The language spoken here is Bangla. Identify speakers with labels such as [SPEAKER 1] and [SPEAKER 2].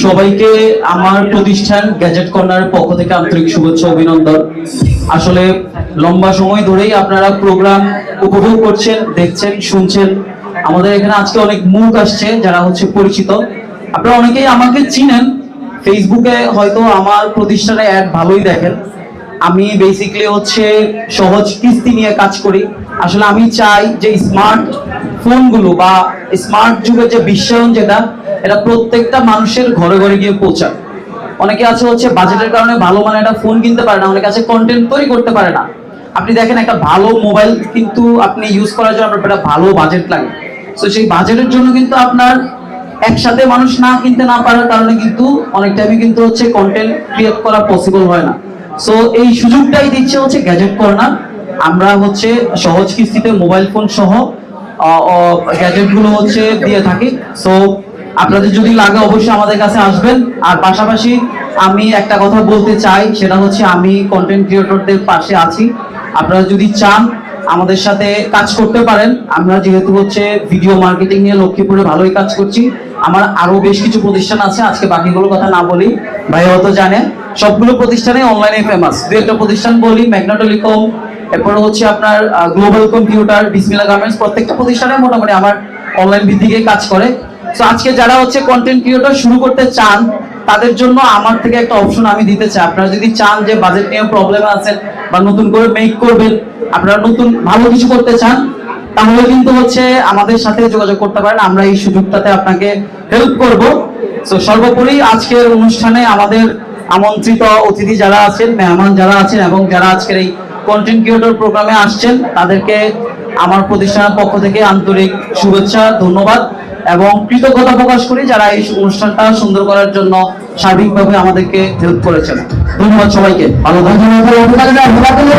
[SPEAKER 1] সবাইকে আমার প্রতিষ্ঠান গ্যাজেট কর্নারের পক্ষ থেকে আন্তরিক শুভেচ্ছা অভিনন্দন। আসলে লম্বা সময় ধরেই আপনারা প্রোগ্রাম উপভোগ করছেন, দেখছেন, শুনছেন। আমাদের এখানে আজকে অনেক মুখ আসছে যারা হচ্ছে পরিচিত। আপনারা অনেকেই আমাকে চিনেন, ফেসবুকে হয়তো আমার প্রতিষ্ঠানে অ্যাড ভালোই দেখেন। আমি বেসিক্যালি হচ্ছে সহজ কিস্তি নিয়ে কাজ করি। আসলে আমি চাই যে স্মার্ট ফোনগুলো বা স্মার্ট যুগের যে বিশ্বায়ন যেটা, এটা প্রত্যেকটা মানুষের ঘরে ঘরে গিয়ে পৌঁছায়। অনেকে আছে হচ্ছে বাজেটের কারণে ভালো মানে একটা ফোন কিনতে পারে না, অনেকে আছে কন্টেন্ট তৈরি করতে পারে না। আপনি দেখেন একটা ভালো মোবাইল কিন্তু আপনি ইউজ করার জন্য আপনার একটা ভালো বাজেট লাগে। তো সেই বাজেটের জন্য কিন্তু আপনার একসাথে মানুষ না কিনতে না পারার কারণে কিন্তু অনেক টাইমে কিন্তু হচ্ছে কন্টেন্ট ক্রিয়েট করা পসিবল হয় না। সো এই সুযোগটাই দিচ্ছে হচ্ছে গ্যাজেট কর্নার। আমরা হচ্ছে সহজ কিস্তিতে মোবাইল ফোন সহ গ্যাজেট গুলো হচ্ছে দিয়ে থাকি। সো আপনাদের যদি লাগে অবশ্যই আমাদের কাছে আসবেন। আর পাশাপাশি আমি একটা কথা বলতে চাই, সেটা হচ্ছে আমি কন্টেন্ট ক্রিয়েটরদের পাশে আছি। আপনারা যদি চান আমাদের সাথে কাজ করতে পারেন। আমরা যেহেতু হচ্ছে ভিডিও মার্কেটিং নিয়ে লক্ষ্মীপুরে ভালোই কাজ করছি। আমার আরো বেশ কিছু প্রতিষ্ঠান আছে, আজকে বাকিগুলো কথা না বলি, ভাই হয়তো জানে। সবগুলো প্রতিষ্ঠানে অনলাইনে ফেমাস। দু একটা প্রতিষ্ঠান বলি, ম্যাগনা টেলিকম, এরপর হচ্ছে আপনার গ্লোবাল কম্পিউটার, বিসমিল্লাহ গার্মেন্টস, প্রত্যেকটা প্রতিষ্ঠানে মোটামুটি আমার অনলাইন ভিত্তিকে কাজ করে। তো আজকে যারা হচ্ছে কন্টেন্ট ক্রিয়েটর শুরু করতে চান, তাদের জন্য আমার থেকে একটা অপশন আমি দিতে চাই। আপনারা যদি চান যে বাজেট নিয়ে প্রবলেম আছেন বা নতুন করে মেক করবেন, আপনারা নতুন ভালো কিছু করতে চান, তাহলে কিন্তু হচ্ছে আমাদের সাথে যোগাযোগ করতে পারেন। আমরা এই সুযোগটাতে আপনাকে হেল্প করব। তো সর্বোপরি আজকের অনুষ্ঠানে আমাদের আমন্ত্রিত অতিথি যারা আছেন, মেহমান যারা আছেন এবং যারা আজকের এই কন্টেন্ট ক্রিয়েটর প্রোগ্রামে আসছেন, তাদেরকে আমার প্রতিষ্ঠানের পক্ষ থেকে আন্তরিক শুভেচ্ছা, ধন্যবাদ এবং কৃতজ্ঞতা প্রকাশ করি যারা এই অনুষ্ঠানটা সুন্দর করার জন্য সার্বিকভাবে আমাদেরকে হেল্প করেছেন। ধন্যবাদ সবাইকে, ভালো থাকবেন।